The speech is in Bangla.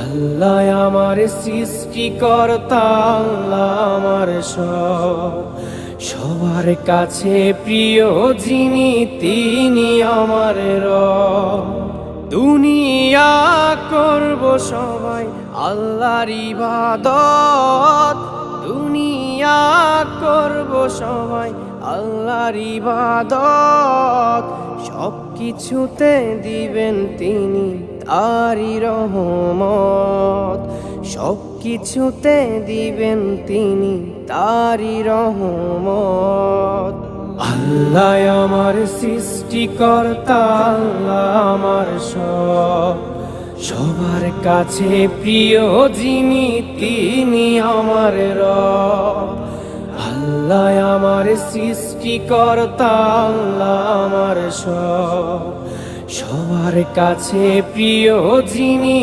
আল্লাহ আমার সৃষ্টিকর্তা, আল্লাহ আমার সবার কাছে প্রিয় যিনি তিনি আমার রব। দুনিয়া করব সবাই আল্লাহর ইবাদত, দুনিয়া করব সবাই আল্লাহর ইবাদত। সব কিছুতে দিবেন তিনি তারি রহমত, সব কিছুতে দিবেন তিনি তারি রহমত। আল্লাহ আমার সৃষ্টিকর্তা, আল্লাহ আমার সবার কাছে প্রিয় যিনি তিনি আমার রব। আল্লাহ আমার সৃষ্টিকর্তা, আল্লাহ আমার সবার কাছে প্রিয় যিনি